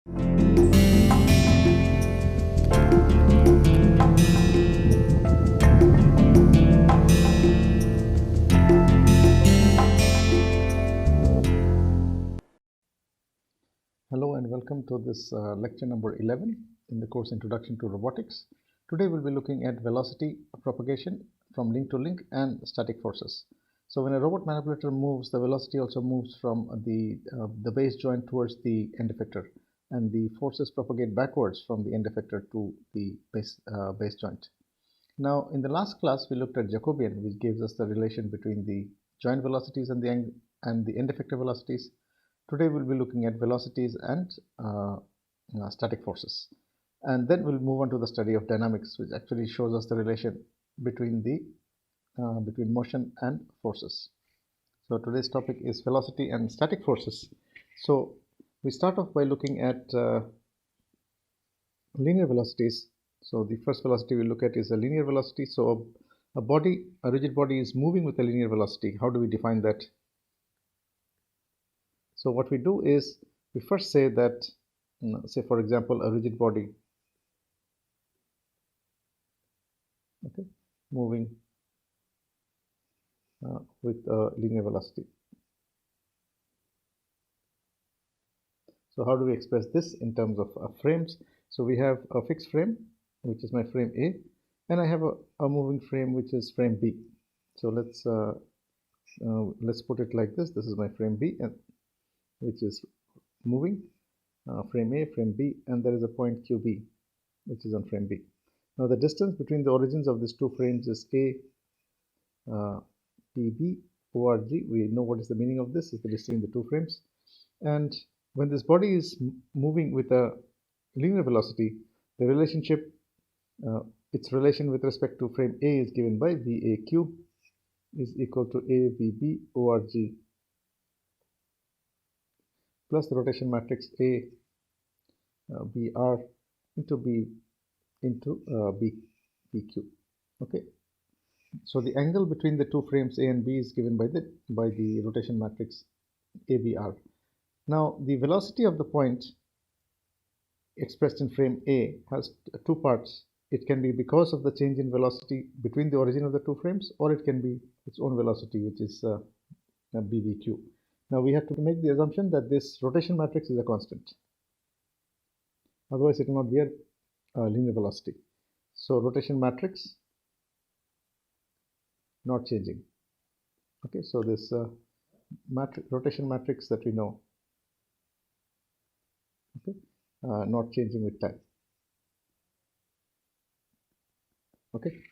Hello and welcome to this lecture number 11 in the course Introduction to Robotics. Today we'll be looking at velocity propagation from link to link and static forces. So when a robot manipulator moves, the velocity also moves from the base joint towards the end effector, and the forces propagate backwards from the end effector to the base joint. Now in the last class we looked at Jacobian, which gives us the relation between the joint velocities and the end effector velocities. Today we'll be looking at velocities and static forces, and then we'll move on to the study of dynamics, which actually shows us the relation between between motion and forces. So today's topic is velocity and static forces. So we start off by looking at linear velocities. So the first velocity we look at is a linear velocity. So a rigid body is moving with a linear velocity. How do we define that? So what we do is we first say that, say for example, a rigid body, okay, moving with a linear velocity. So how do we express this in terms of frames? So we have a fixed frame, which is my frame A, and I have a moving frame, which is frame B. So let's put it like this. This is my frame B, and which is moving, frame A, frame B, and there is a point QB, which is on frame B. Now the distance between the origins of these two frames is A, PB, ORG. We know what is the meaning of this, is the distance between the two frames. And when this body is moving with a linear velocity, the relationship, its relation with respect to frame A is given by VAQ is equal to AVB ORG plus the rotation matrix A BR into B into BQ. Okay, so the angle between the two frames A and B is given by the rotation matrix ABR. Now the velocity of the point expressed in frame A has two parts. It can be because of the change in velocity between the origin of the two frames, or it can be its own velocity, which is BVQ. Now we have to make the assumption that this rotation matrix is a constant. Otherwise it will not be a linear velocity. So rotation matrix not changing. Okay, so this rotation matrix that we know, okay, not changing with time. Okay,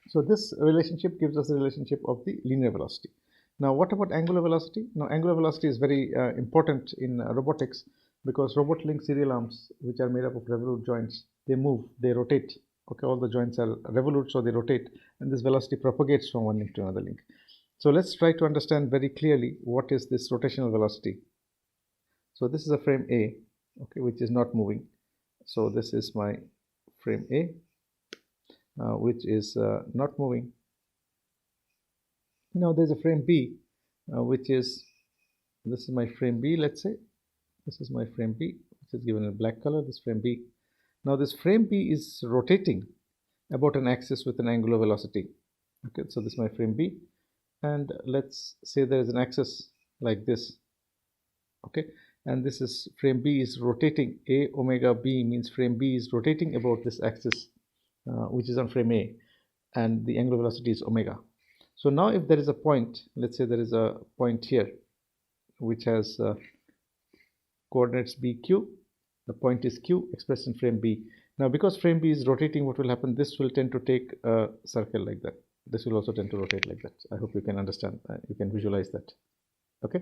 so this relationship gives us the relationship of the linear velocity. Now what about angular velocity? Now angular velocity is very important in robotics, because robot link serial arms, which are made up of revolute joints, they move, they rotate. Okay, all the joints are revolute, so they rotate, and this velocity propagates from one link to another link. So let's try to understand very clearly what is this rotational velocity. So this is a frame A, okay, which is not moving. So this is my frame A, which is not moving. Now there's a frame B, which is, this is my frame B, let's say. This is my frame B, which is given in black color, this frame B. Now this frame B is rotating about an axis with an angular velocity. Okay, so this is my frame B, and let's say there is an axis like this. Okay, and this is frame B is rotating, A omega B means frame B is rotating about this axis, which is on frame A, and the angular velocity is omega. So now if there is a point, let's say there is a point here which has coordinates BQ, the point is Q expressed in frame B. Now because frame B is rotating, what will happen? This will tend to take a circle like that. This will also tend to rotate like that. I hope you can understand, you can visualize that. Okay,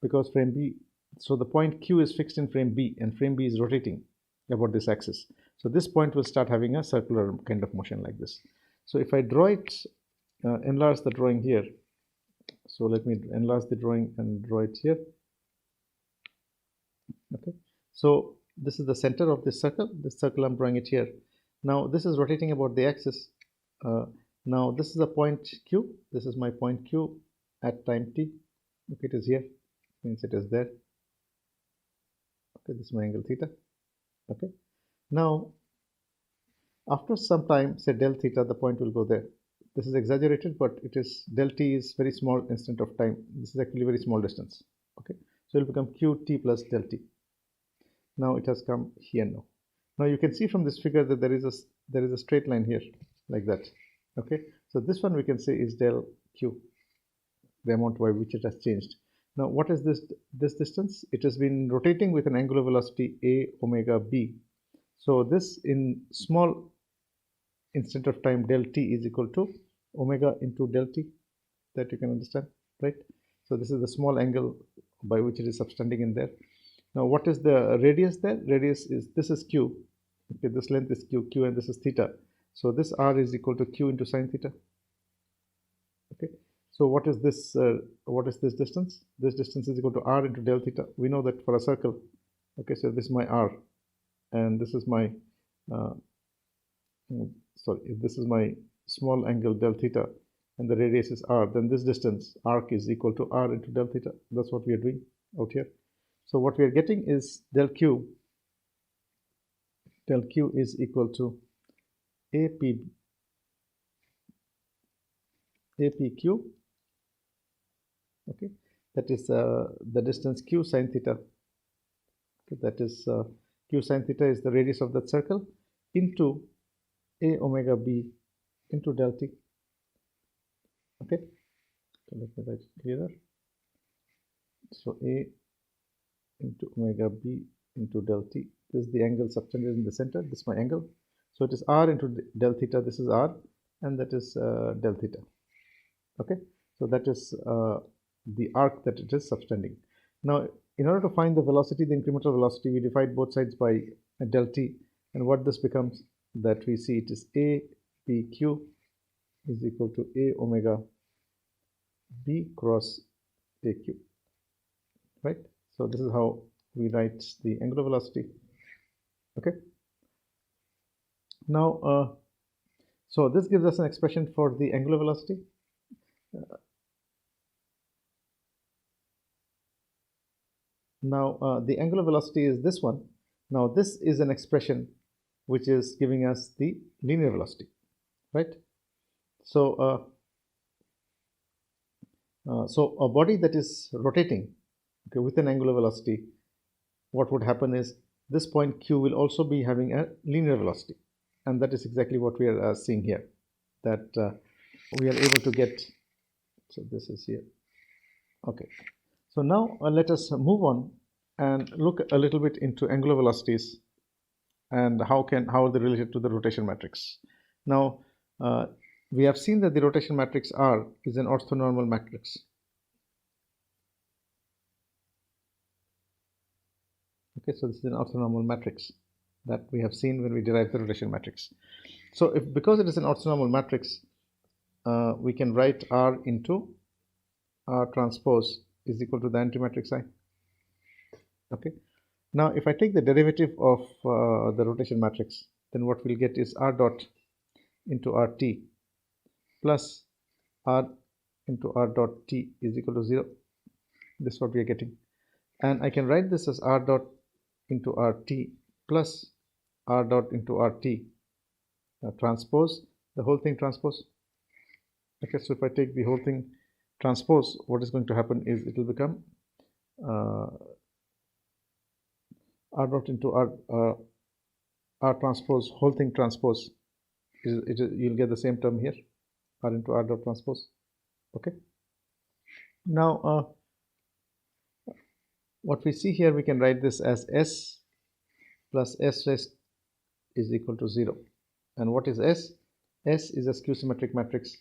because frame B, so the point Q is fixed in frame B, and frame B is rotating about this axis. So this point will start having a circular kind of motion like this. So if I draw it, enlarge the drawing here. So let me enlarge the drawing and draw it here. Okay, so this is the center of this circle. This circle I'm drawing it here. Now this is rotating about the axis. Now this is a point Q. This is my point Q at time t. If it is here, means it is there. Okay, this is my angle theta. Okay, now after some time, say del theta, the point will go there. This is exaggerated, but it is del t is very small instant of time. This is actually very small distance. Okay, so it will become qt plus del t. Now it has come here now. Now you can see from this figure that there is a straight line here like that. Okay, so this one we can say is del q, the amount by which it has changed. Now what is this distance? It has been rotating with an angular velocity a omega b. So this in small instant of time del t is equal to omega into del t, that you can understand, right? So this is the small angle by which it is subtending in there. Now what is the radius there? Radius is, this is q. Okay, this length is q, and this is theta. So this r is equal to q into sine theta. Okay, so what is this distance? This distance is equal to r into del theta. We know that for a circle. Okay, so this is my r, and this is my sorry, if this is my small angle del theta and the radius is r, then this distance arc is equal to r into del theta. That's what we are doing out here. So what we are getting is del q is equal to apq, okay, that is the distance q sine theta. Okay, that is q sine theta is the radius of that circle into a omega b into del t. Okay, so let me write it clearer. So a into omega b into del t. This is the angle subtended in the center. This is my angle. So it is r into del theta. This is r, and that is del theta. Okay, so that is the arc that it is subtending. Now, in order to find the velocity, the incremental velocity, we divide both sides by del t, and what this becomes, that we see it is a pq is equal to a omega b cross aq, right? So this is how we write the angular velocity. Okay, now so this gives us an expression for the angular velocity. Now the angular velocity is this one. Now this is an expression which is giving us the linear velocity, right? So so a body that is rotating, okay, with an angular velocity, what would happen is this point q will also be having a linear velocity, and that is exactly what we are seeing here, that we are able to get. So this is here. Okay, so now let us move on and look a little bit into angular velocities and how are they related to the rotation matrix. Now we have seen that the rotation matrix R is an orthonormal matrix. Okay, so this is an orthonormal matrix that we have seen when we derived the rotation matrix. So because it is an orthonormal matrix, we can write R into R transpose is equal to the antimatrix I. Okay, now if I take the derivative of the rotation matrix, then what we'll get is R dot into RT plus R into R dot T is equal to 0. This is what we are getting, and I can write this as R dot into RT plus R dot into RT transpose, the whole thing transpose. Okay, so if I take the whole thing transpose, what is going to happen is it will become R dot into R transpose, whole thing transpose. You'll get the same term here, R into R dot transpose. Okay, now what we see here, we can write this as S plus S rest is equal to 0. And what is S? S is a skew symmetric matrix.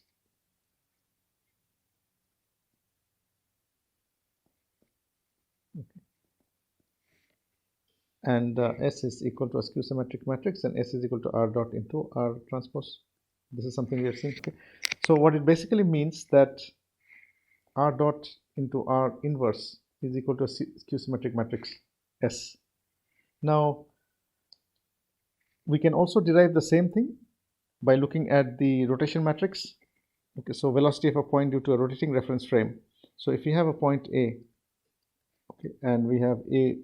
Okay. And S is equal to a skew symmetric matrix, and S is equal to R dot into R transpose. This is something we have seen. Okay. So what it basically means that R dot into R inverse is equal to a skew symmetric matrix S. Now we can also derive the same thing by looking at the rotation matrix. Okay, so velocity of a point due to a rotating reference frame. So if we have a point A, okay, and we have A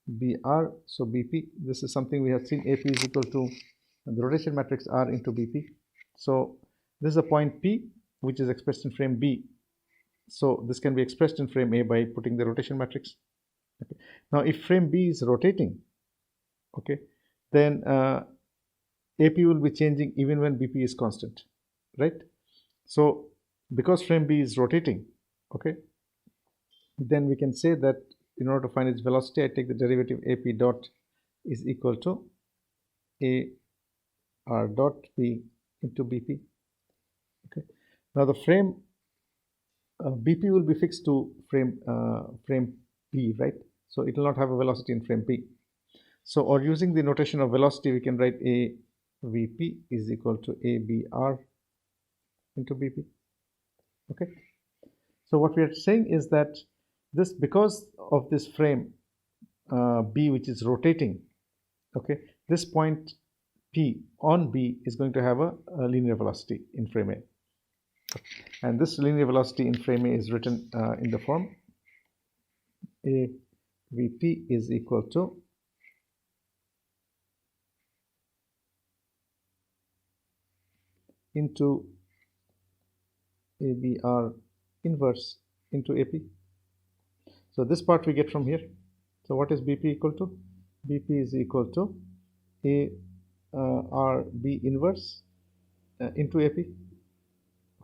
BR, so BP, this is something we have seen. AP is equal to the rotation matrix R into BP. So this is a point P which is expressed in frame B. So this can be expressed in frame A by putting the rotation matrix. Okay. Now if frame B is rotating, okay, then AP will be changing even when BP is constant, right? So because frame B is rotating, okay, then we can say that in order to find its velocity, I take the derivative AP dot is equal to A R dot B into BP. Okay. Now the frame BP will be fixed to frame B, right? So it will not have a velocity in frame B. So, or using the notation of velocity, we can write A VP is equal to ABR into BP. Okay. So what we are saying is that this, because of this frame B which is rotating, okay, this point P on B is going to have a linear velocity in frame A. And this linear velocity in frame A is written in the form A VP is equal to into ABR inverse into AP. So this part we get from here. So what is BP equal to? BP is equal to RB inverse into AP.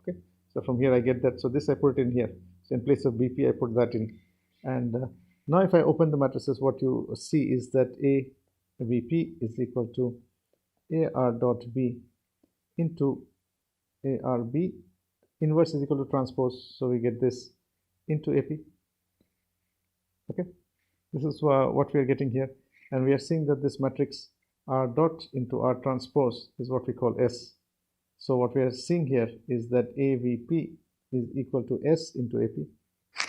Okay. So from here I get that. So this I put it in here. So in place of BP I put that in. And now if I open the matrices, what you see is that AVP is equal to AR dot B into ARB inverse is equal to transpose. So we get this into AP. Okay. This is what we are getting here. And we are seeing that this matrix R dot into R transpose is what we call S. So what we are seeing here is that AVP is equal to S into AP.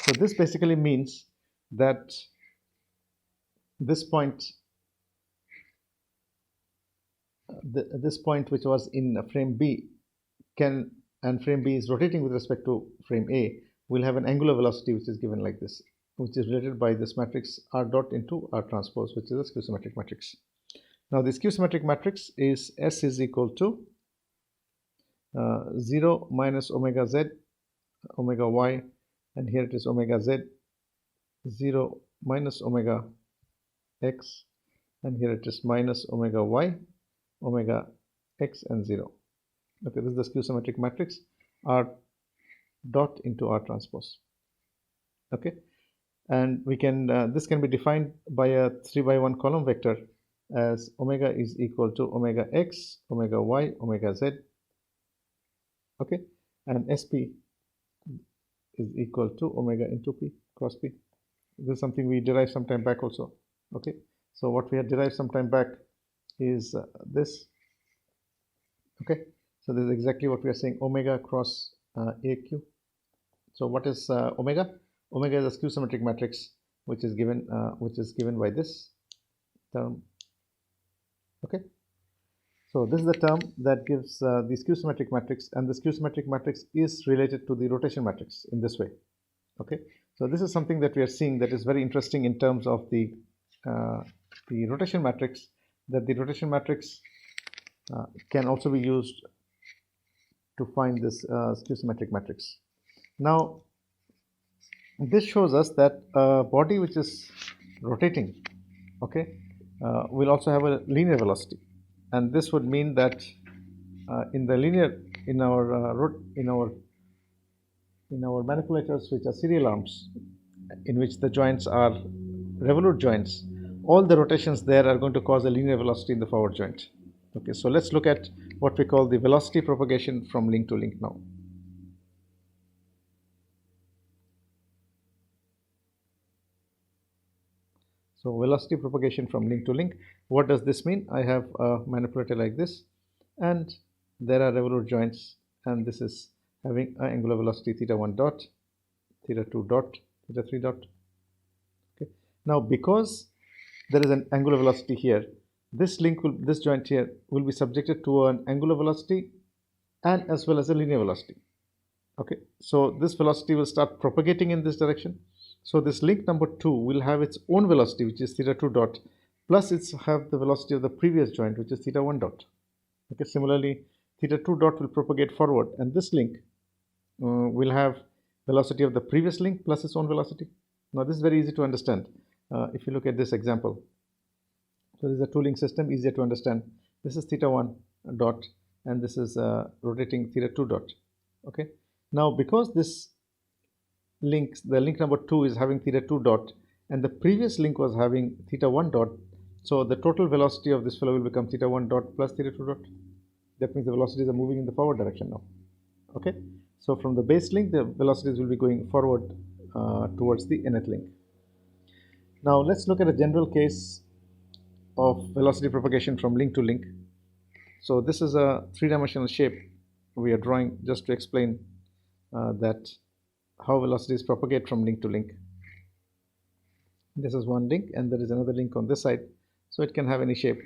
So this basically means that this point, this point which was in frame B can, and frame B is rotating with respect to frame A, will have an angular velocity which is given like this, which is related by this matrix R dot into R transpose, which is a skew symmetric matrix. Now the skew symmetric matrix is S is equal to 0 minus omega Z, omega Y, and here it is omega Z, 0 minus omega X, and here it is minus omega Y, omega X, and 0. Okay, this is the skew symmetric matrix R dot into R transpose. Okay, and we can this can be defined by a 3×1 column vector as omega is equal to omega X, omega Y, omega Z. Okay, and SP is equal to omega into P cross P. This is something we derived some time back also. Okay, so what we had derived some time back is this. Okay, so this is exactly what we are saying, omega cross AQ. So what is omega? Omega is a skew symmetric matrix which is given by this term. Okay, so this is the term that gives the skew symmetric matrix, and the skew symmetric matrix is related to the rotation matrix in this way. Okay, so this is something that we are seeing that is very interesting in terms of the rotation matrix, that the rotation matrix can also be used to find this skew symmetric matrix. Now this shows us that a body which is rotating, okay, will also have a linear velocity, and this would mean that in our manipulators which are serial arms, in which the joints are revolute joints, all the rotations there are going to cause a linear velocity in the forward joint. Okay, so let's look at what we call the velocity propagation from link to link now. So velocity propagation from link to link, what does this mean? I have a manipulator like this, and there are revolute joints, and this is having an angular velocity theta1 dot, theta2 dot, theta3 dot. Okay. Now because there is an angular velocity here, this joint here will be subjected to an angular velocity and as well as a linear velocity. Okay, so this velocity will start propagating in this direction. So this link number 2 will have its own velocity, which is theta 2 dot, plus it's have the velocity of the previous joint, which is theta 1 dot. Okay, similarly, theta 2 dot will propagate forward, and this link will have velocity of the previous link plus its own velocity. Now this is very easy to understand. If you look at this example, so this is a two-link system, easier to understand. This is theta 1 dot, and this is rotating theta 2 dot. Okay, now because this link, the link number 2 is having theta 2 dot, and the previous link was having theta 1 dot, so the total velocity of this fellow will become theta 1 dot plus theta 2 dot. That means the velocities are moving in the forward direction now. Okay, so from the base link, the velocities will be going forward towards the nth link. Now let's look at a general case of velocity propagation from link to link. So this is a three-dimensional shape we are drawing just to explain that how velocities propagate from link to link. This is one link, and there is another link on this side, so it can have any shape.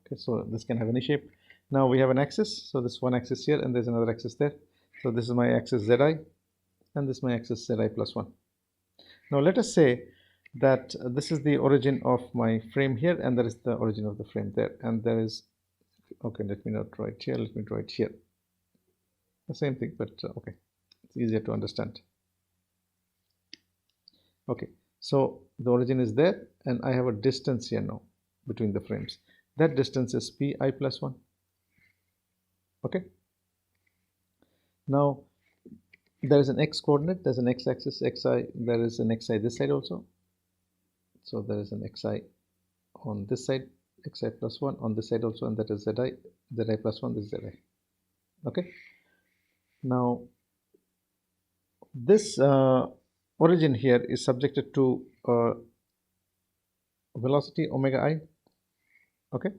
Okay, so this can have any shape. Now we have an axis, so this one axis here, and there's another axis there. So this is my axis zi, and this is my axis zi plus 1. Now let us say that this is the origin of my frame here, and that is the origin of the frame there, and there is, okay, let me not draw it here, let me draw it here. The same thing, but okay, it's easier to understand. Okay, so the origin is there, and I have a distance here now between the frames. That distance is pi plus 1. Okay, now there is an x coordinate, there's an x-axis xi, there is an xi this side also. So there is an xi on this side, xi plus 1 on this side also, and that is zi plus 1, this is zi. Okay, now this origin here is subjected to velocity omega I, okay,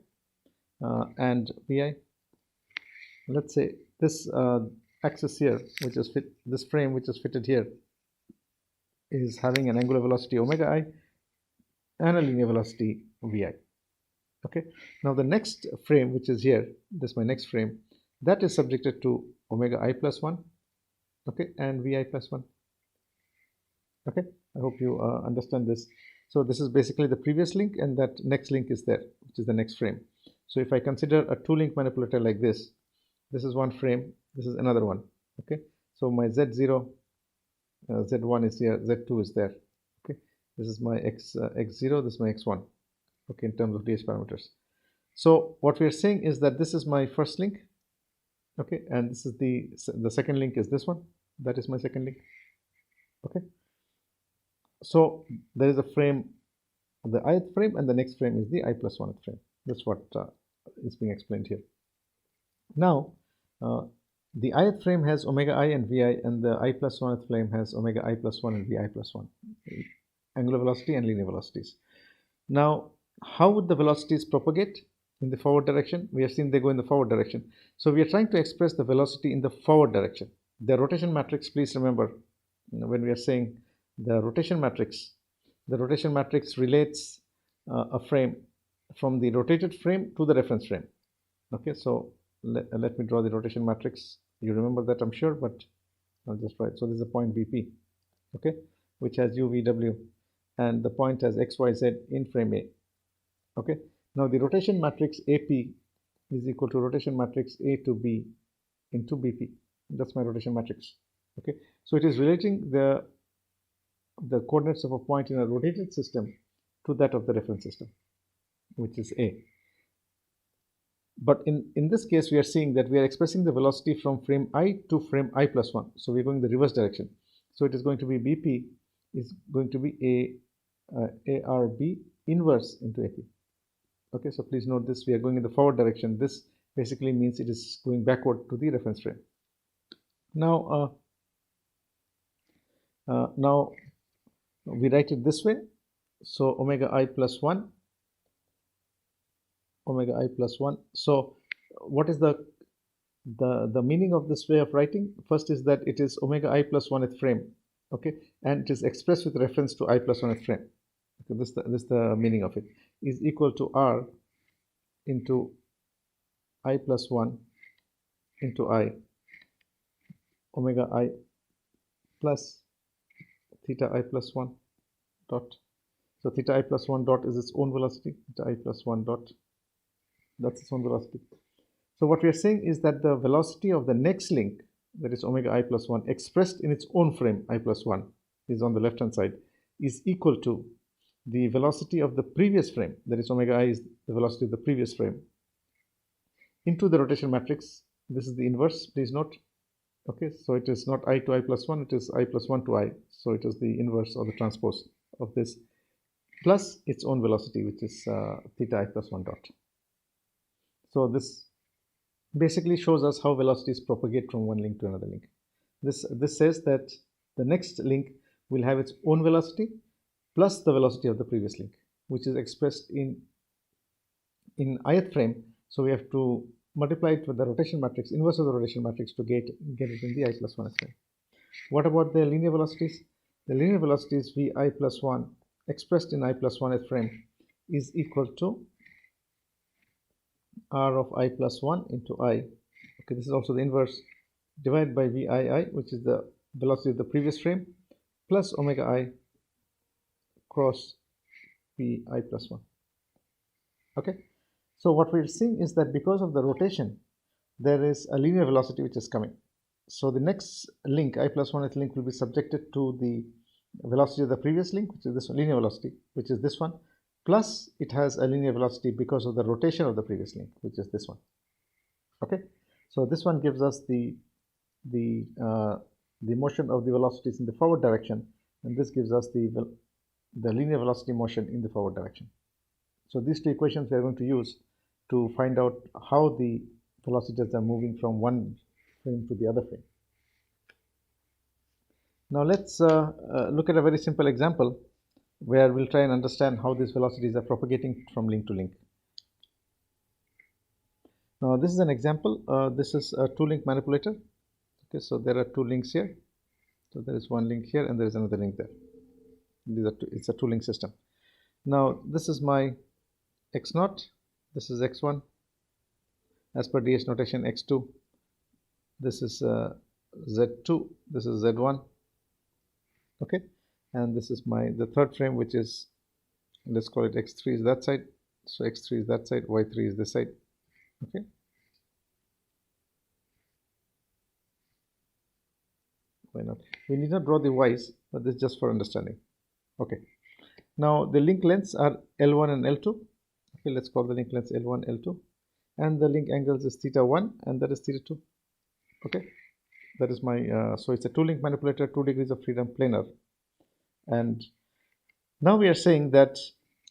and vi. Let's say this axis here, which is this frame which is fitted here, is having an angular velocity omega I and a linear velocity vi. Okay, now the next frame, which is here, this is my next frame, that is subjected to omega I plus 1, okay, and vi plus 1. Okay, I hope you understand this. So this is basically the previous link, and that next link is there, which is the next frame. So if I consider a two-link manipulator like this is one frame, this is another one. Okay, so my z0, z1 is here, z2 is there. Okay, this is my x0, this is my x1. Okay, in terms of ds parameters. So what we are saying is that this is my first link. Okay, and this is the second link is this one. That is my second link. Okay, so there is a frame, the ith frame, and the next frame is the I plus 1th frame. That's what is being explained here. Now the ith frame has omega I and vi, and the I plus 1th frame has omega I plus 1 and vi plus 1, angular velocity and linear velocities. Now how would the velocities propagate in the forward direction? We have seen they go in the forward direction. So we are trying to express the velocity in the forward direction. The rotation matrix, please remember, when we are saying the rotation matrix relates a frame from the rotated frame to the reference frame. Okay, so let me draw the rotation matrix. You remember that, I'm sure, but I'll just write. So this is a point BP, okay, which has u, v, w, and the point has x, y, z in frame A. Okay, now the rotation matrix AP is equal to rotation matrix A to B into BP. That's my rotation matrix. Okay, so it is relating the coordinates of a point in a rotated system to that of the reference system, which is A. But in this case, we are seeing that we are expressing the velocity from frame I to frame I plus 1. So we're going the reverse direction. So it is going to be BP is going to be ARB inverse into AP. Okay, so please note this, we are going in the forward direction. This basically means it is going backward to the reference frame. Now, now we write it this way. So omega I plus 1, omega I plus 1. So what is the meaning of this way of writing? First is that it is omega I plus 1th frame, okay, and it is expressed with reference to I plus 1th frame. Okay, this is the meaning of it, is equal to R into I plus 1 into I omega I plus theta I plus 1 dot. So theta I plus 1 dot is its own velocity, theta I plus 1 dot, that's its own velocity. So what we are saying is that the velocity of the next link, that is omega I plus 1, expressed in its own frame I plus 1, is on the left hand side, is equal to the velocity of the previous frame, that is omega I is the velocity of the previous frame, into the rotation matrix. This is the inverse, please note. Okay, so it is not I to I plus 1, it is I plus 1 to I. So it is the inverse or the transpose of this, plus its own velocity, which is theta I plus 1 dot. So this basically shows us how velocities propagate from one link to another link. This says that the next link will have its own velocity plus the velocity of the previous link, which is expressed in ith frame. So we have to multiply it with the rotation matrix, inverse of the rotation matrix, to get it in the I plus 1 frame. What about the linear velocities? The linear velocities vi plus 1 expressed in I plus 1th frame is equal to r of I plus 1 into I. Okay, this is also the inverse, divided by VII, which is the velocity of the previous frame, plus omega I cross VI plus 1. Okay, so what we're seeing is that because of the rotation, there is a linear velocity which is coming. So the next link, I plus 1th link, will be subjected to the velocity of the previous link, which is this linear velocity, which is this one, plus it has a linear velocity because of the rotation of the previous link, which is this one. Okay, so this one gives us the motion of the velocities in the forward direction, and this gives us the linear velocity motion in the forward direction. So these two equations we are going to use to find out how the velocities are moving from one frame to the other frame. Now let's look at a very simple example where we'll try and understand how these velocities are propagating from link to link. Now this is an example. This is a two-link manipulator. Okay, so there are two links here. So there is one link here and there is another link there. It's a two-link system. Now this is my x0, this is x1, as per DS notation x2, this is z2, this is z1. Okay, and this is the third frame, which is, let's call it x3 is that side, so x3 is that side, y3 is this side. Okay, why not? We need not draw the y's, but this is just for understanding. Okay, now the link lengths are L1 and L2. Okay, let's call the link lengths L1, L2, and the link angles is theta 1 and that is theta 2. Okay, that is my so it's a two-link manipulator, 2 degrees of freedom, planar. And now we are saying that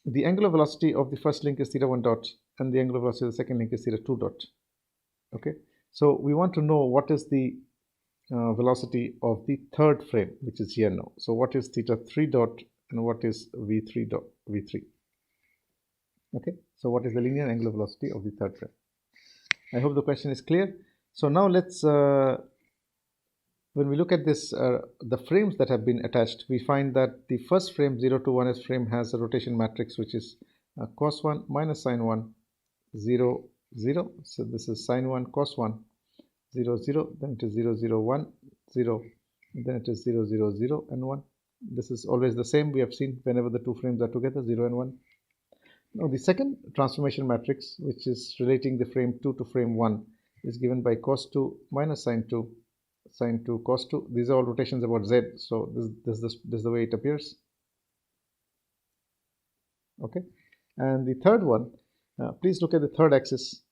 the angular velocity of the first link is theta 1 dot and the angular velocity of the second link is theta 2 dot. Okay, so we want to know what is the velocity of the third frame, which is here now. So what is theta 3 dot and what is v3 dot, v3? Okay, so what is the linear angular velocity of the third frame? I hope the question is clear. So now let's when we look at this, the frames that have been attached, we find that the first frame 0 to 1s frame has a rotation matrix which is cos 1 minus sin 1 0 0. So this is sin 1 cos 1 0 0, then it is 0 0 1 0, then it is 0 0 0 and 1. This is always the same we have seen whenever the two frames are together, 0 and 1. Now the second transformation matrix, which is relating the frame 2 to frame 1, is given by cos 2 minus sin 2 sin 2 cos 2. These are all rotations about z, so this is the way it appears. Okay, and the third one, please look at the third axis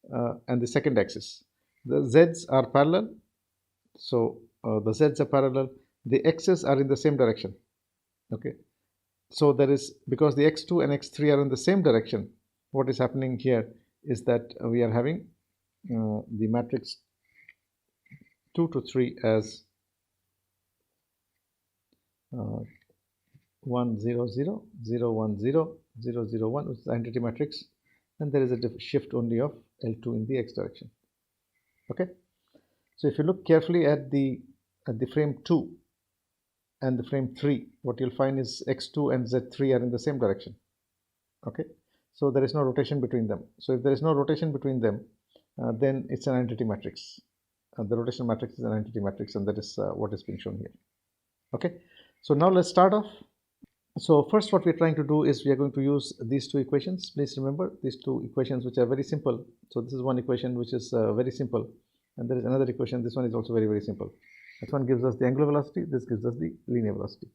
and the second axis. The z's are parallel, so the z's are parallel, the x's are in the same direction. Okay, so there is, because the x2 and x3 are in the same direction, what is happening here is that we are having the matrix 2 to 3 as 1 0 0 0 1 0 0 0 1, which is the identity matrix, and there is a shift only of L2 in the x direction. Okay, so if you look carefully at the frame 2 and the frame 3, what you'll find is x2 and z3 are in the same direction. Okay, so there is no rotation between them. So if there is no rotation between them, then it's an identity matrix. the rotation matrix is an identity matrix, and that is what is being shown here. Okay, so now let's start off. So first what we're trying to do is we are going to use these two equations. Please remember these two equations which are very simple. So this is one equation which is very simple, and there is another equation. This one is also very, very simple. This one gives us the angular velocity, this gives us the linear velocity.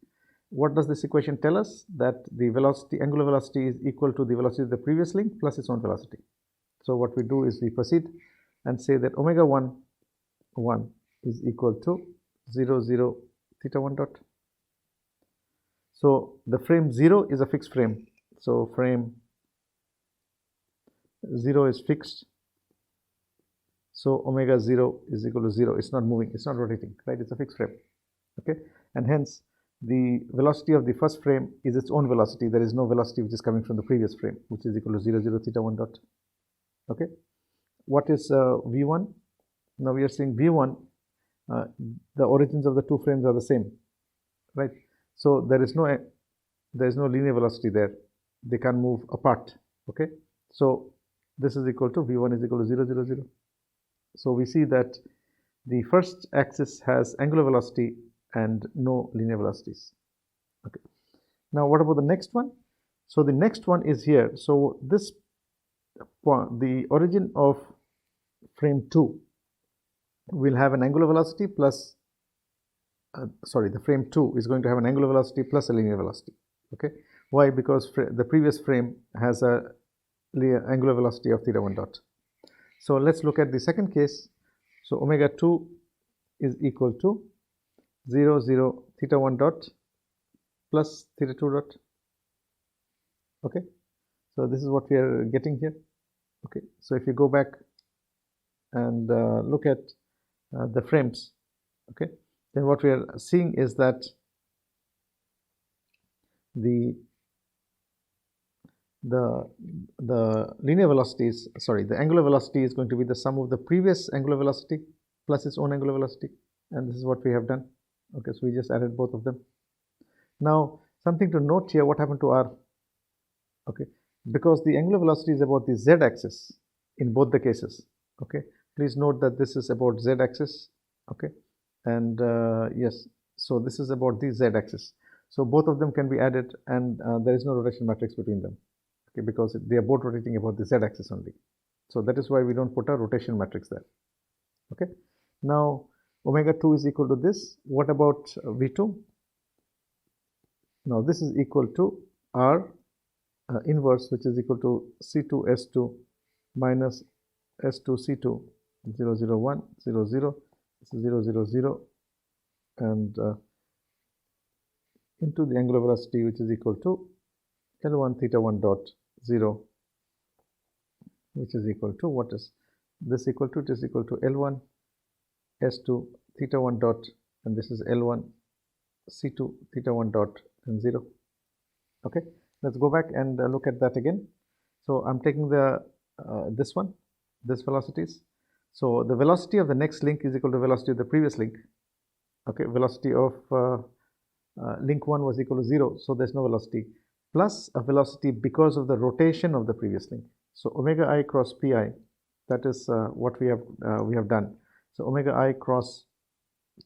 What does this equation tell us? That the velocity, angular velocity, is equal to the velocity of the previous link plus its own velocity. So what we do is we proceed and say that omega 1 is equal to 0, 0, theta 1 dot. So the frame 0 is a fixed frame. So frame 0 is fixed. So omega 0 is equal to 0. It's not moving, it's not rotating, right? It's a fixed frame. Okay, and hence the velocity of the first frame is its own velocity. There is no velocity which is coming from the previous frame, which is equal to 0, 0, theta 1 dot. Okay, what is v1? Now we are saying v1, the origins of the two frames are the same, right? So there is no linear velocity there. They can't move apart. Okay, so this is equal to v1 is equal to 0, 0, 0. So we see that the first axis has angular velocity and no linear velocities. Okay, now what about the next one? So the next one is here. So this point, the origin of frame 2 will have an angular velocity plus the frame 2 is going to have an angular velocity plus a linear velocity. Okay, why? Because the previous frame has a angular velocity of theta 1 dot. So let's look at the second case. So omega 2 is equal to 0, 0, theta 1 dot plus theta 2 dot. Okay, so this is what we are getting here. Okay, so if you go back and look at the frames, okay, then what we are seeing is that the linear velocities, the angular velocity is going to be the sum of the previous angular velocity plus its own angular velocity, and this is what we have done. Okay, so we just added both of them. Now something to note here, what happened to r? Okay, because the angular velocity is about the z-axis in both the cases. Okay, please note that this is about z-axis. Okay, and yes, so this is about the z-axis. So both of them can be added, and there is no rotation matrix between them. Okay, because they are both rotating about the z-axis only. So that is why we don't put a rotation matrix there. Okay, now omega 2 is equal to this. What about v2? Now this is equal to r inverse, which is equal to c2 s2 minus s2 c2 0, 0, 1, 0, 0, 0, 0, 0, and into the angular velocity, which is equal to L1 theta 1 dot 0, which is equal to, what is this equal to? It is equal to L1 S2 theta 1 dot, and this is L1 C2 theta 1 dot and 0. Okay, let's go back and look at that again. So I'm taking the this velocities. So the velocity of the next link is equal to velocity of the previous link. Okay, velocity of link 1 was equal to 0, so there's no velocity, plus a velocity because of the rotation of the previous link. So omega I cross pi, that is what we have done. So omega I cross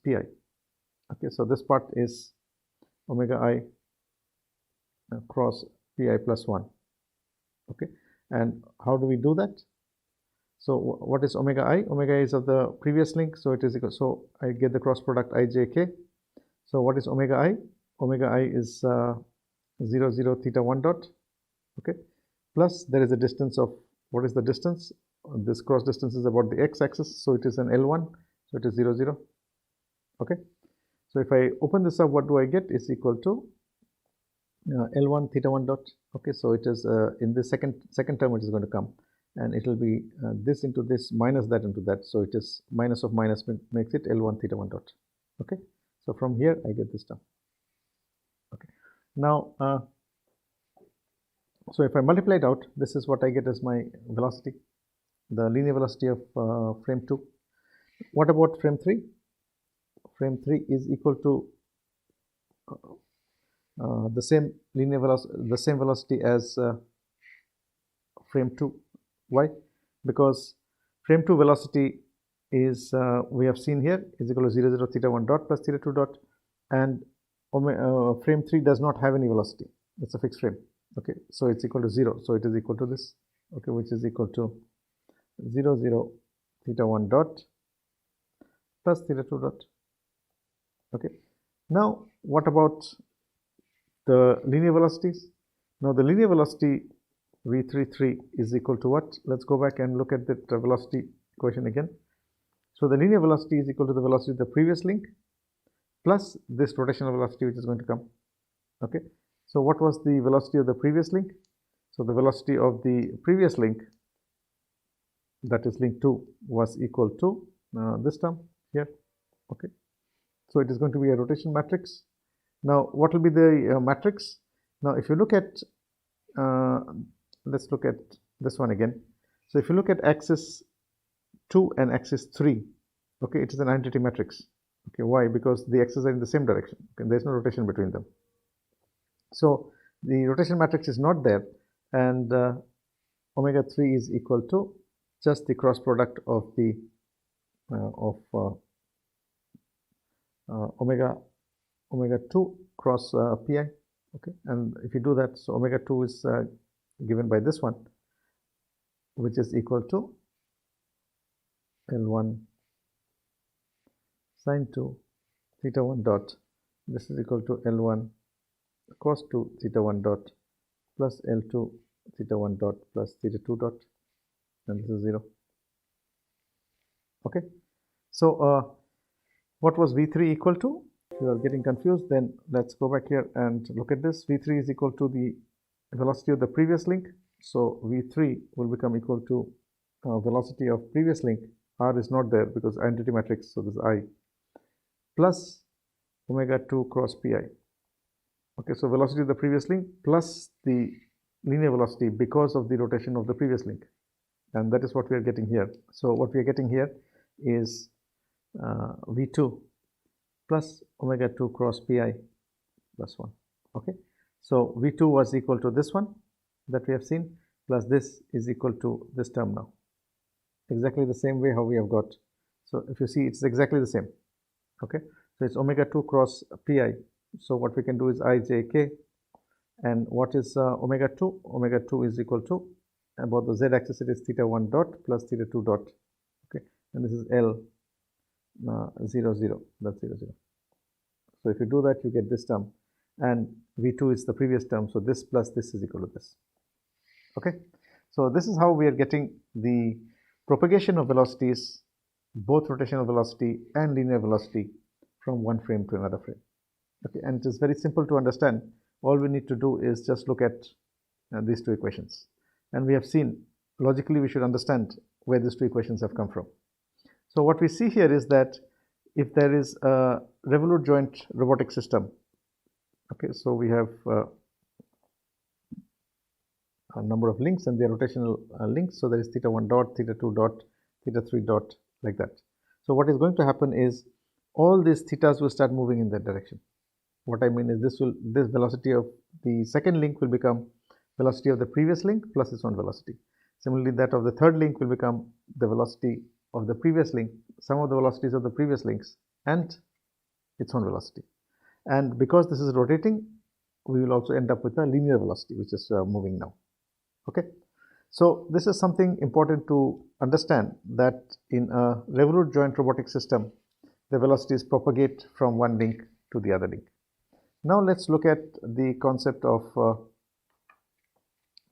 pi. Okay, so this part is omega I cross pi plus 1. Okay, and how do we do that? So what is omega I? Omega I is of the previous link, so it is equal. So I get the cross product ijk. So what is omega I? Omega I is 0, 0, theta 1 dot. Okay, plus there is a distance of, what is the distance? This cross distance is about the x-axis, so it is an L1, so it is 0, 0. Okay, so if I open this up, what do I get? Is equal to L1 theta 1 dot. Okay, so it is in the second term it is going to come, and it will be this into this minus that into that, so it is minus of minus makes it L1 theta 1 dot. Okay, so from here I get this term. Okay, now so if I multiply it out, this is what I get as my velocity, the linear velocity of frame 2. What about frame 3? Frame 3 is equal to the same linear velocity, the same velocity as frame 2. Why? Because frame 2 velocity is we have seen here is equal to 0, 0, theta 1 dot plus theta 2 dot, and frame 3 does not have any velocity. It's a fixed frame. Okay, so it's equal to 0. So it is equal to this. Okay, which is equal to 0, 0, theta 1 dot plus theta 2 dot. Okay, now what about the linear velocities? Now the linear velocity v33 is equal to what? Let's go back and look at the velocity equation again. So the linear velocity is equal to the velocity of the previous link plus this rotational velocity which is going to come. Okay, so what was the velocity of the previous link? So the velocity of the previous link, that is link 2, was equal to this term here. Okay, so it is going to be a rotation matrix. Now what will be the matrix? Now if you look at let's look at this one again. So if you look at axis 2 and axis 3, okay, it is an identity matrix. Okay, why? Because the axes are in the same direction. Okay, there is no rotation between them. So the rotation matrix is not there, and omega 3 is equal to just the cross product of the omega 2 cross pi. Okay, and if you do that, so omega 2 is given by this one, which is equal to L1 sine 2 theta 1 dot. This is equal to L1 cos 2 theta 1 dot plus L2 theta 1 dot plus theta 2 dot, and this is 0. Okay, so what was V3 equal to? If you are getting confused, then let's go back here and look at this. V3 is equal to the velocity of the previous link. So V3 will become equal to velocity of previous link. R is not there because identity matrix, so this is I, plus omega 2 cross pi. Okay, so velocity of the previous link plus the linear velocity because of the rotation of the previous link, and that is what we are getting here. So what we are getting here is V2 plus omega 2 cross pi plus 1. Okay, so V2 was equal to this one that we have seen, plus this is equal to this term now, exactly the same way how we have got. So if you see, it's exactly the same. Okay, so it's omega 2 cross pi. So what we can do is I, j, k, and what is omega 2? Omega 2 is equal to, about the z-axis it is theta 1 dot plus theta 2 dot. Okay, and this is L 0, 0, that's 0, 0. So if you do that, you get this term, and V2 is the previous term, so this plus this is equal to this. Okay, so this is how we are getting the propagation of velocities, both rotational velocity and linear velocity, from one frame to another frame. Okay, and it is very simple to understand. All we need to do is just look at these two equations, and we have seen logically we should understand where these two equations have come from. So what we see here is that if there is a revolute joint robotic system, okay, so we have a number of links and they are rotational links. So there is theta 1 dot, theta 2 dot, theta 3 dot, like that. So what is going to happen is all these thetas will start moving in that direction. What I mean is this velocity of the second link will become velocity of the previous link plus its own velocity. Similarly, that of the third link will become the velocity of the previous link, sum of the velocities of the previous links and its own velocity. And because this is rotating, we will also end up with a linear velocity which is moving now. Okay, so this is something important to understand, that in a revolute joint robotic system, the velocities propagate from one link to the other link. Now let's look at the concept of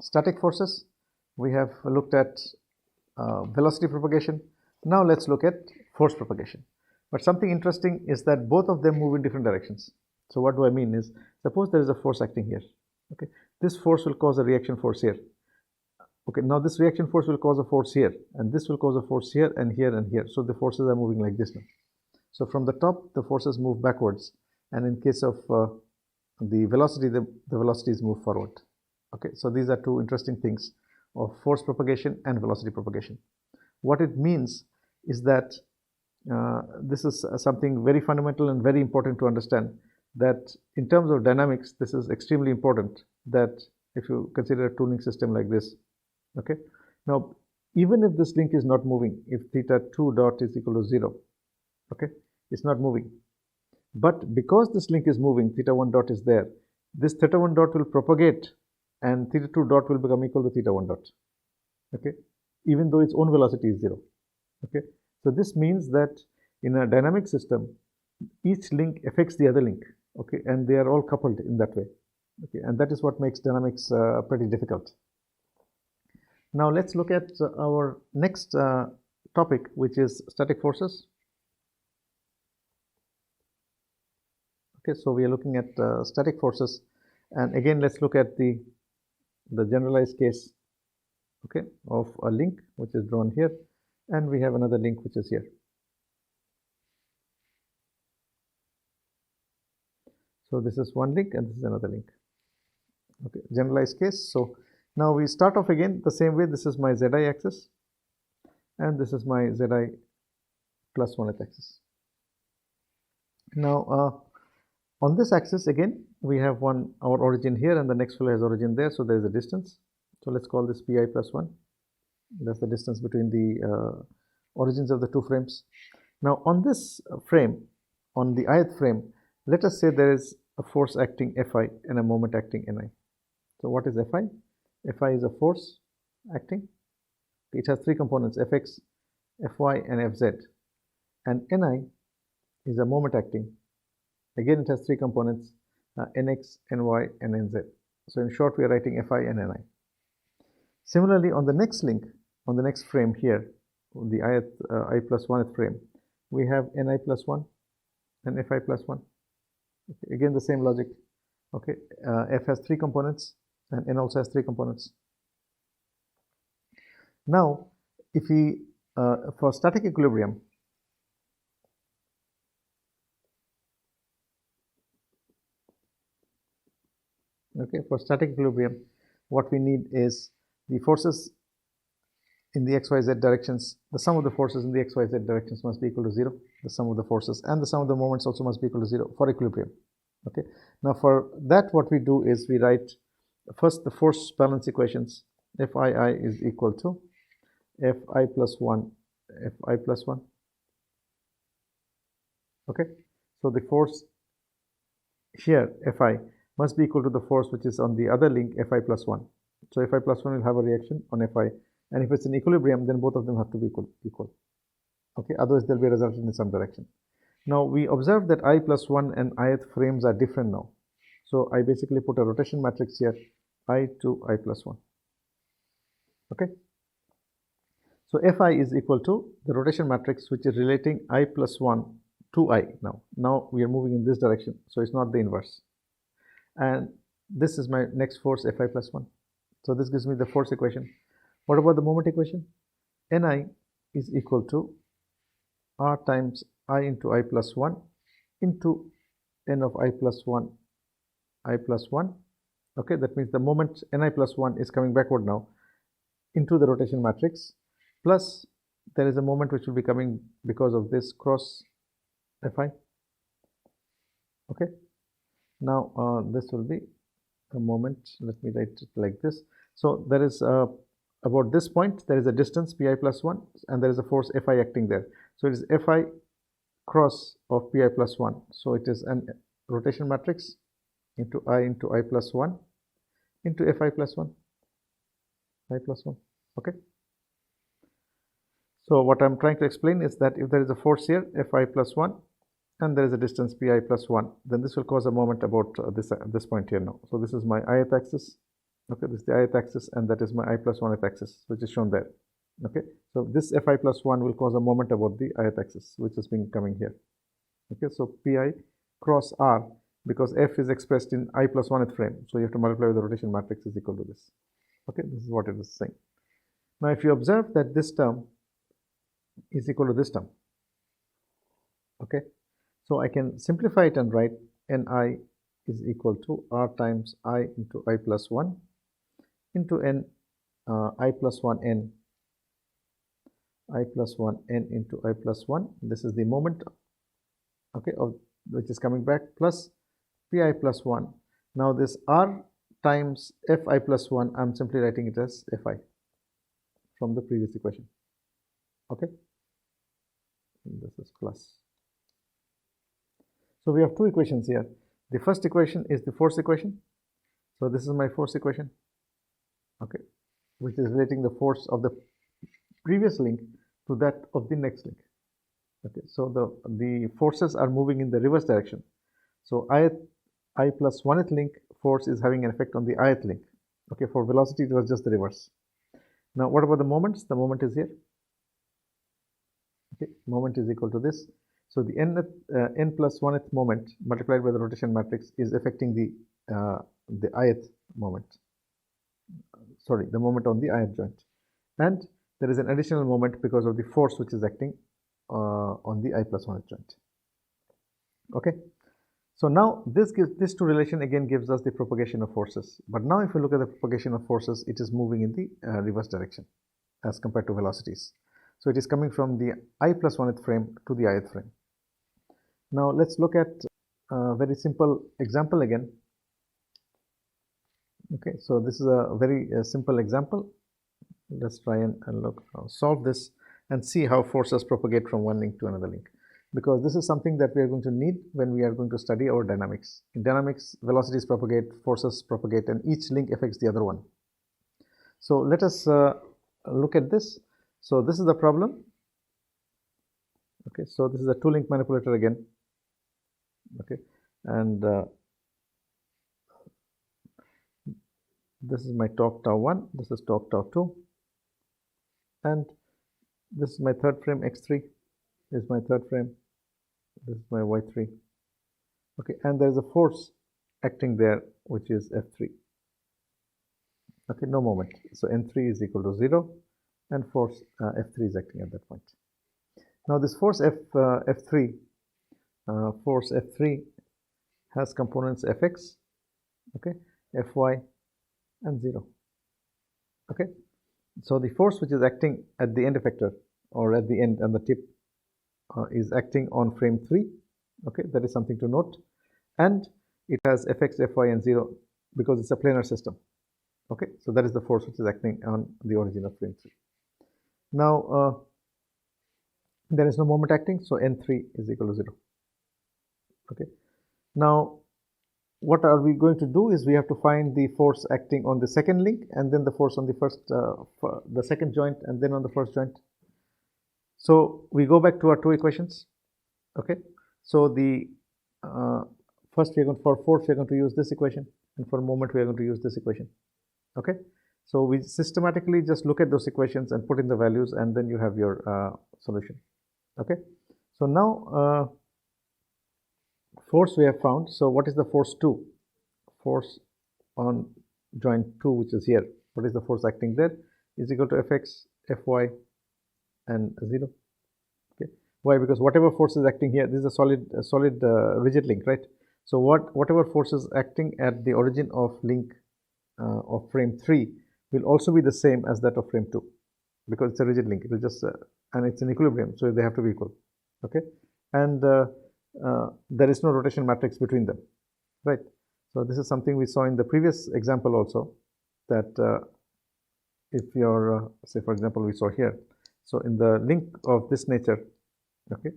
static forces. We have looked at velocity propagation. Now let's look at force propagation. But something interesting is that both of them move in different directions. So what do I mean is, suppose there is a force acting here. Okay, this force will cause a reaction force here. Okay, now this reaction force will cause a force here, and this will cause a force here and here and here. So the forces are moving like this now. So from the top, the forces move backwards, and in case of the velocity, the velocities move forward. Okay, so these are two interesting things of force propagation and velocity propagation. What it means is that this is something very fundamental and very important to understand, that in terms of dynamics, this is extremely important, that if you consider a tuning system like this, okay, now even if this link is not moving, if theta 2 dot is equal to 0, okay, it's not moving. But because this link is moving, theta 1 dot is there, this theta 1 dot will propagate and theta 2 dot will become equal to theta 1 dot, okay, even though its own velocity is 0, okay. So this means that in a dynamic system, each link affects the other link, okay, and they are all coupled in that way, okay, and that is what makes dynamics pretty difficult. Now let's look at our next topic, which is static forces. Okay, so we are looking at static forces, and again let's look at the generalized case, okay, of a link which is drawn here, and we have another link which is here. So this is one link and this is another link, okay, generalized case. So now we start off again the same way. This is my zi axis and this is my zi plus 1th axis. Now on this axis again we have our origin here and the next fellow has origin there, so there is a distance. So let's call this pi plus 1. That's the distance between the origins of the two frames. Now on this frame, on the ith frame, let us say there is a force acting Fi and a moment acting Ni. So what is Fi? Fi is a force acting. It has three components, Fx, Fy and Fz. And Ni is a moment acting. Again it has three components, Nx, Ny and Nz. So in short we are writing Fi and Ni. Similarly on the next link, on the next frame here, the I plus 1th frame, we have Ni plus 1 and Fi plus 1. Okay, again the same logic. Okay, F has three components and N also has three components. Now if we for static equilibrium, okay, for static equilibrium what we need is the forces in the xyz directions, the sum of the forces in the xyz directions must be equal to 0, the sum of the forces, and the sum of the moments also must be equal to 0 for equilibrium. Okay, now for that what we do is we write first the force balance equations. Fii is equal to Fi plus 1 Fi plus 1. Okay, so the force here Fi must be equal to the force which is on the other link Fi plus 1. So Fi plus 1 will have a reaction on Fi, and if it's in equilibrium then both of them have to be equal. Okay, otherwise there will be a resultant in some direction. Now we observe that I plus 1 and ith frames are different now. So I basically put a rotation matrix here, I to I plus 1. Okay, so Fi is equal to the rotation matrix which is relating I plus 1 to I. Now we are moving in this direction, so it's not the inverse. And this is my next force Fi plus 1. So this gives me the force equation. What about the moment equation? Ni is equal to R times I into I plus 1 into N of I plus 1 I plus 1. Okay, that means the moment Ni plus 1 is coming backward now into the rotation matrix, plus there is a moment which will be coming because of this cross Fi. Okay, now this will be a moment. Let me write it like this. So there is about this point there is a distance pi plus 1 and there is a force Fi acting there. So it is Fi cross of pi plus 1. So it is an rotation matrix into I plus 1 into Fi plus 1 I plus 1. Okay, so what I'm trying to explain is that if there is a force here Fi plus 1 and there is a distance pi plus 1, then this will cause a moment about this point here now. So this is my ith axis. Okay, this is the ith axis and that is my I plus 1th axis which is shown there. Okay, so this Fi plus 1 will cause a moment about the ith axis which is being coming here. Okay, so pi cross R, because F is expressed in I plus 1th frame, so you have to multiply with the rotation matrix is equal to this. Okay, this is what it is saying. Now if you observe that this term is equal to this term, okay, so I can simplify it and write Ni is equal to R times I into I plus 1 into N I plus 1 N I plus 1 N into I plus 1. This is the moment, okay, of which is coming back, plus Pi plus 1. Now this R times Fi plus 1, I'm simply writing it as Fi. from the previous equation. Okay, and this is plus. So we have two equations here. The first equation is the force equation. So this is my force equation, okay, which is relating the force of the previous link to that of the next link. Okay, so the forces are moving in the reverse direction. So I plus 1th link force is having an effect on the ith link. Okay, for velocity it was just the reverse. Now what about the moments? The moment is here. Okay, moment is equal to this. So the n plus 1th moment multiplied by the rotation matrix is affecting the ith moment. Sorry, the moment on the ith joint, and there is an additional moment because of the force which is acting on the I plus 1th joint. Okay, so now this two relation again gives us the propagation of forces. But now if you look at the propagation of forces, it is moving in the reverse direction as compared to velocities. So it is coming from the I plus 1th frame to the ith frame. Now let's look at a very simple example again. Okay, so this is a very simple example. Let's try and solve this and see how forces propagate from one link to another link, because this is something that we are going to need when we are going to study our dynamics. In dynamics, velocities propagate, forces propagate, and each link affects the other one. So let us look at this. So this is the problem. Okay, so this is a two-link manipulator again. Okay, and this is my torque tau 1, this is torque tau 2, and this is my third frame x3, this is my third frame, this is my y3. Okay, and there is a force acting there which is F3. Okay, no moment. So N3 is equal to 0 and force F3 is acting at that point. Now this force F3 has components Fx, okay, Fy and 0. Okay, so the force which is acting at the end effector or at the end and the tip is acting on frame 3. Okay, that is something to note, and it has Fx, Fy and 0 because it's a planar system. Okay, so that is the force which is acting on the origin of frame 3. Now there is no moment acting, so N3 is equal to 0. Okay, now what are we going to do is we have to find the force acting on the second link and then the force on the the second joint and then on the first joint. So we go back to our two equations. Okay, so the first we are going, for force we are going to use this equation, and for moment we are going to use this equation. Okay, so we systematically just look at those equations and put in the values, and then you have your solution. Okay, so now force we have found. So what is the force 2? Force on joint 2, which is here. What is the force acting there? Is equal to Fx, Fy and 0. Okay, why? Because whatever force is acting here, this is a solid rigid link, right? So whatever force is acting at the origin of link of frame 3 will also be the same as that of frame 2, because it's a rigid link. It will just and it's in equilibrium, so they have to be equal. Okay, and there is no rotation matrix between them, right? So this is something we saw in the previous example also, that if you're say for example we saw here, so in the link of this nature, okay,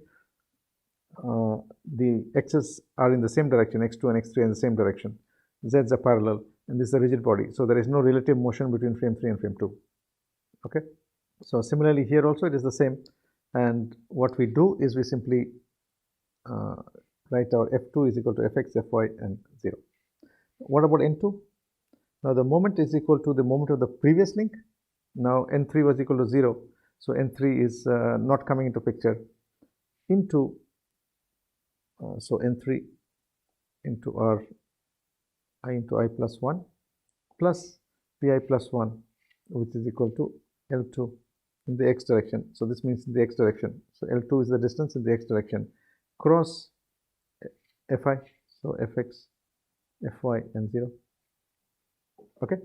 the x's are in the same direction, x2 and x3 are in the same direction, z's are parallel, and this is a rigid body, so there is no relative motion between frame 3 and frame 2. Okay, so similarly here also it is the same, and what we do is we simply write our F2 is equal to Fx, Fy and 0. What about N2? Now the moment is equal to the moment of the previous link. Now N3 was equal to 0, so N3 is not coming into picture, into so N3 into our I into I plus 1 plus Pi plus 1, which is equal to L2 in the x direction. So this means in the x direction. So L2 is the distance in the x direction cross Fi, so Fx, Fy and 0. Okay,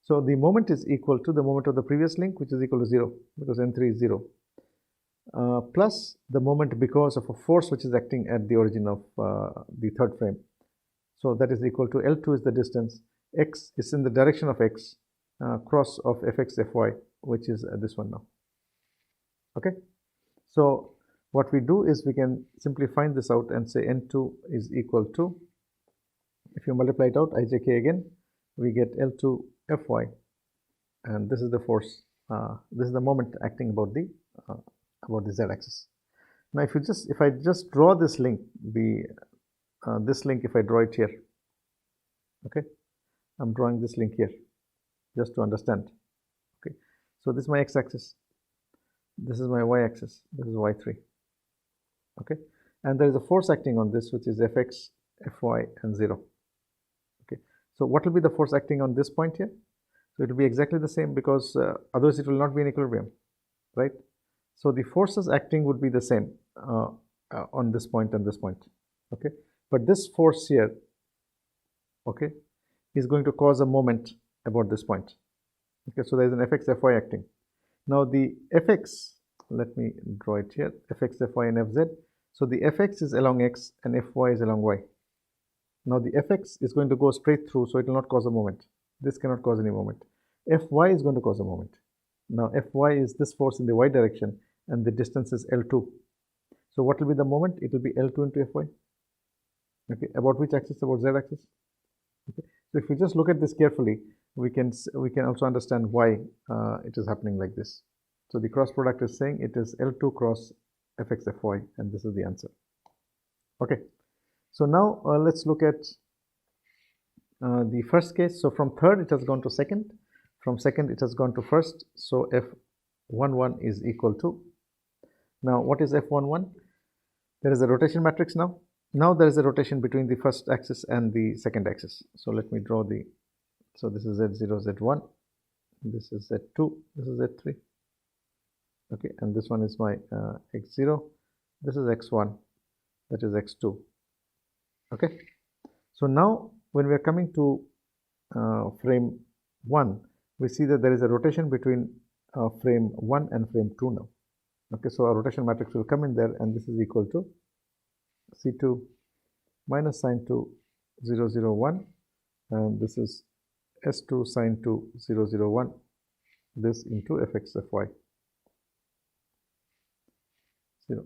so the moment is equal to the moment of the previous link, which is equal to 0 because N3 is 0, plus the moment because of a force which is acting at the origin of the third frame. So that is equal to L2 is the distance, x is in the direction of x, cross of Fx, Fy which is this one now. Okay, so what we do is we can simply find this out and say N2 is equal to, if you multiply it out, ijk again, we get L2 Fy, and this is the force, this is the moment acting about the z-axis. Now if I just draw this link, this link, if I draw it here, okay, I'm drawing this link here just to understand. Okay, so this is my x-axis, this is my y-axis, this is y3. Okay, and there is a force acting on this, which is Fx, Fy, and 0. Okay, so what will be the force acting on this point here? So it will be exactly the same, because otherwise it will not be in equilibrium, right? So the forces acting would be the same on this point and this point. Okay, but this force here, okay, is going to cause a moment about this point. Okay, so there is an Fx, Fy acting. Now the Fx, let me draw it here, Fx, Fy, and Fz. So the Fx is along x and Fy is along y. Now the Fx is going to go straight through, so it will not cause a moment. This cannot cause any moment. Fy is going to cause a moment. Now Fy is this force in the y direction, and the distance is L2. So what will be the moment? It will be L2 into Fy. Okay, about which axis? About z-axis. Okay, so if we just look at this carefully, we can also understand why it is happening like this. So the cross product is saying it is L2 cross Fx, Fy, and this is the answer. Okay, so now let's look at the first case. So from third it has gone to second, from second it has gone to first, so F11 is equal to, now what is F11? There is a rotation matrix now. Now there is a rotation between the first axis and the second axis. So let me draw the, so this is Z0, Z1, this is Z2, this is Z3. Okay, and this one is my X0, this is X1, that is X2. Okay, so now when we are coming to frame 1, we see that there is a rotation between frame 1 and frame 2 now. Okay, so a rotation matrix will come in there, and this is equal to C2 minus sine 2 0 0 1, and this is S2 sine 2 0 0 1, this into Fx, Fy 0.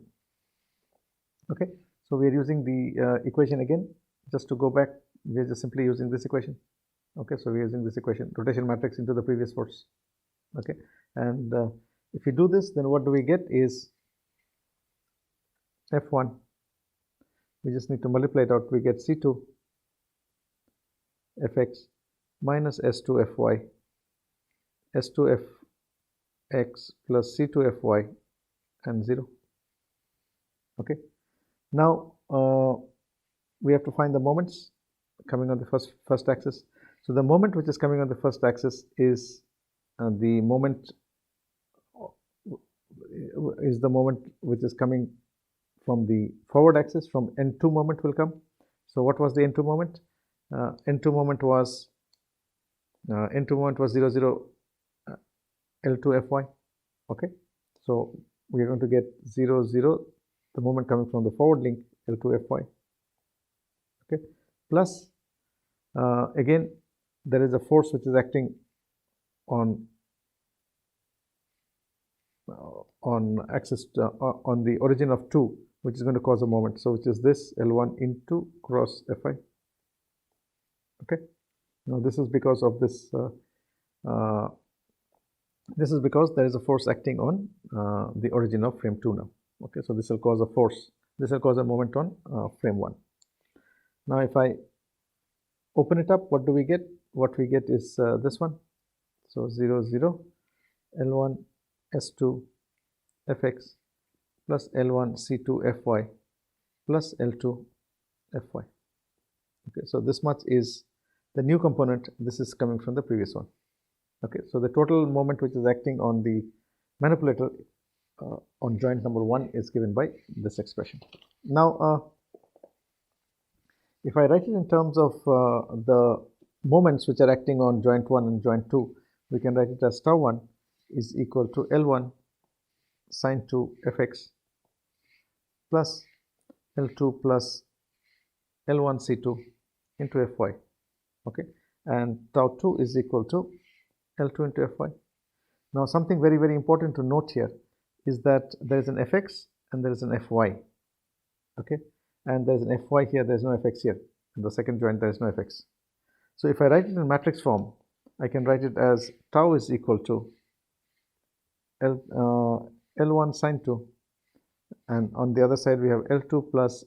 Okay, so we are using the equation again. Just to go back, we are just simply using this equation. Okay, so we are using this equation, rotation matrix into the previous force. Okay, and if we do this, then what do we get is F1. We just need to multiply it out. We get C2 Fx minus S2 Fy, S2 Fx plus C2 Fy, and 0. Okay, now we have to find the moments coming on the first axis. So the moment which is coming on the first axis is the moment which is coming from the forward axis. From N2 moment will come. So what was the N2 moment? N2 moment was 0 0 L2 Fy. Okay, so we are going to get 0 0, the moment coming from the forward link, L2 Fy. Okay, plus again there is a force which is acting on axis on the origin of 2, which is going to cause a moment, so which is this L1 into cross Fy. Okay, now this is because of this this is because there is a force acting on the origin of frame 2 now. Okay, so this will cause a force, this will cause a moment on frame 1. Now if I open it up, what do we get? What we get is this one. So 0 0 L1 S2 Fx plus L1 C2 Fy plus L2 Fy. Okay, so this much is the new component. This is coming from the previous one. Okay, so the total moment which is acting on the manipulator on joint number 1 is given by this expression. Now if I write it in terms of the moments which are acting on joint 1 and joint 2, we can write it as tau 1 is equal to L1 sine 2 Fx plus L2 plus L1 C2 into Fy. Okay, and tau 2 is equal to L2 into Fy. Now something very, very important to note here is that there is an fx and there is an fy. Okay, and there is an fy here, there is no fx here. In the second joint there is no fx. So if I write it in matrix form, I can write it as tau is equal to L1 sine 2, and on the other side we have L2 plus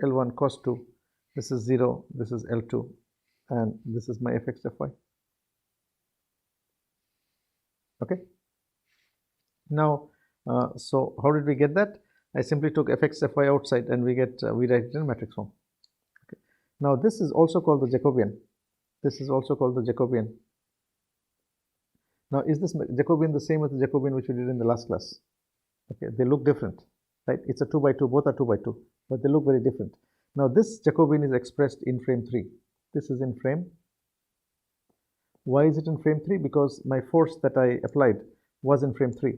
L1 cos 2. This is 0, this is L2, and this is my fx fy. Okay. Now, so how did we get that? I simply took fx fy outside, and we write it in matrix form. Okay. Now this is also called the Jacobian. This is also called the Jacobian. Now, is this Jacobian the same as the Jacobian which we did in the last class? Okay, they look different, right? It's a 2 by 2, both are 2 by 2, but they look very different. Now, this Jacobian is expressed in frame 3. This is in frame. Why is it in frame 3? Because my force that I applied was in frame 3.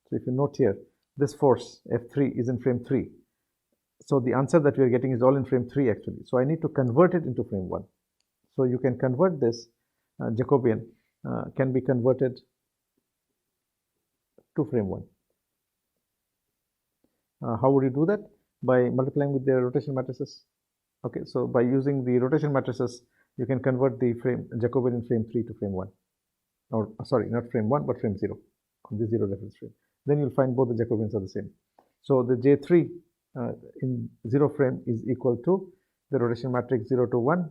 So, if you note here, this force F3 is in frame 3. So, the answer that we are getting is all in frame 3 actually. So, I need to convert it into frame 1. So, you can convert this Jacobian can be converted to frame 1. How would you do that? By multiplying with the rotation matrices. Okay, so by using the rotation matrices, you can convert the Jacobian in frame 3 to frame 1. Or sorry, not frame 1, but frame 0, on the 0 reference frame. Then you'll find both the Jacobians are the same. So the J3 in 0 frame is equal to the rotation matrix 0 to 1,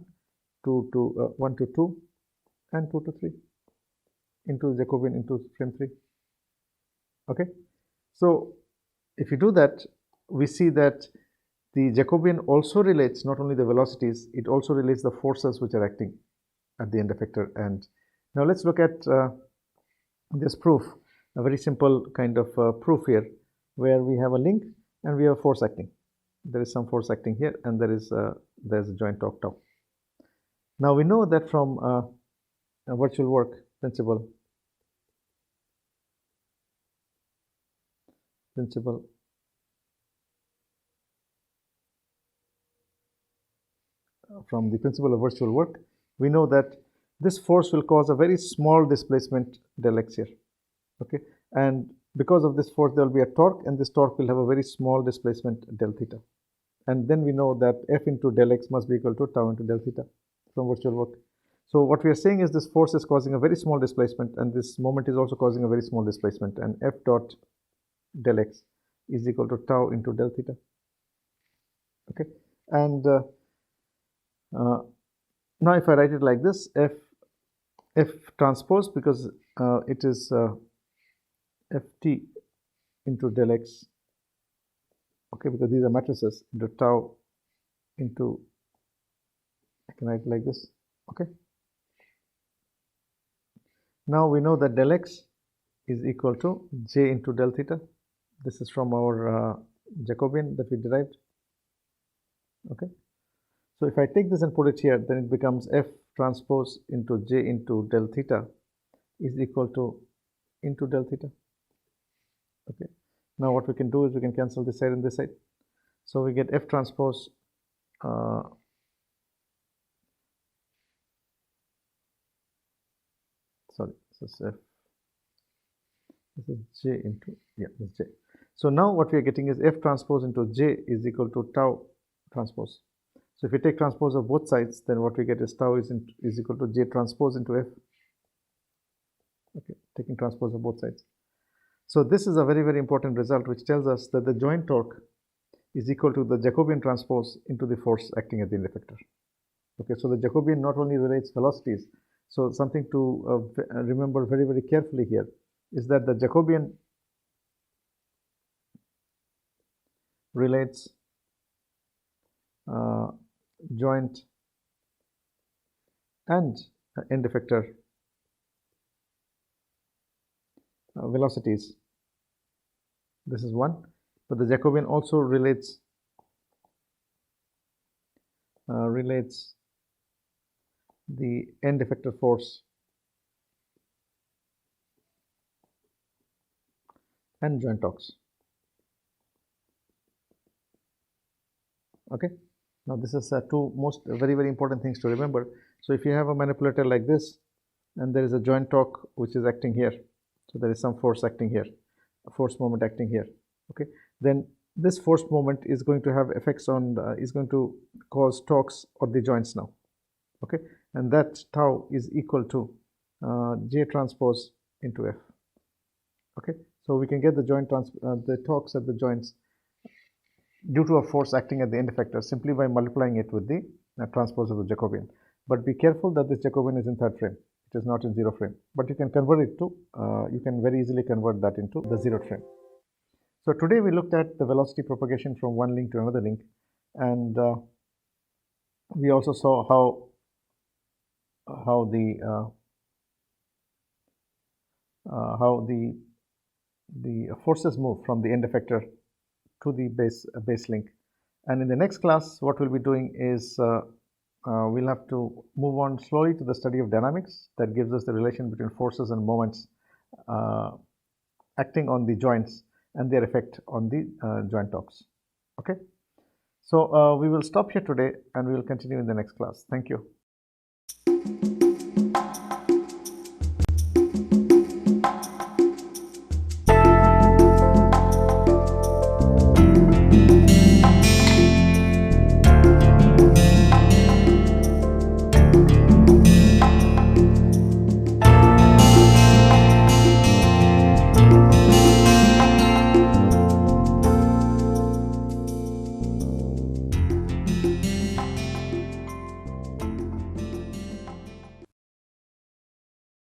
1 to 2, and 2 to 3 into Jacobian into frame 3. Okay, so if you do that, we see that the Jacobian also relates not only the velocities, it also relates the forces which are acting at the end effector. And now let's look at this proof, a very simple kind of proof here, where we have a link and we have a force acting. There is some force acting here, and there's a joint torque tau. Now we know that from a virtual work principle from the principle of virtual work, we know that this force will cause a very small displacement del x here. Okay, and because of this force there will be a torque, and this torque will have a very small displacement del theta. And then we know that F into del x must be equal to tau into del theta from virtual work. So what we are saying is this force is causing a very small displacement, and this moment is also causing a very small displacement, and F dot del x is equal to tau into del theta. Okay, and now if I write it like this, F transpose, because it is Ft into del x, okay, because these are matrices, into tau into, I can write it like this. Okay, now we know that del x is equal to j into del theta. This is from our Jacobian that we derived. Okay, so if I take this and put it here, then it becomes F transpose into j into del theta is equal to into del theta. Okay, now what we can do is we can cancel this side and this side. So we get F transpose sorry, this is F, this is j into, yeah, this is j. So now what we are getting is F transpose into j is equal to tau transpose. So if we take transpose of both sides, then what we get is tau is equal to j transpose into F. Okay, taking transpose of both sides. So this is a very, very important result, which tells us that the joint torque is equal to the Jacobian transpose into the force acting at the end effector. Okay, so the Jacobian not only relates velocities, so something to remember very, very carefully here is that the Jacobian relates joint and end effector velocities. This is one, but the Jacobian also relates the end effector force and joint torques. Okay, now this is two most very, very important things to remember. So if you have a manipulator like this, and there is a joint torque which is acting here, So there is some force acting here, a force moment acting here. Okay, then this force moment is going to have effects on, is going to cause torques on the joints now. Okay, and that tau is equal to J transpose into F. Okay, so we can get the the torques at the joints due to a force acting at the end effector simply by multiplying it with the transpose of the Jacobian. But be careful that this Jacobian is in third frame. It is not in zero frame. But you can convert it to, you can very easily convert that into the zeroth frame. So today we looked at the velocity propagation from one link to another link, and we also saw how the forces move from the end effector to the base link. And in the next class, what we'll be doing is we'll have to move on slowly to the study of dynamics that gives us the relation between forces and moments acting on the joints and their effect on the joint torques. Okay, so we will stop here today and we will continue in the next class. Thank you.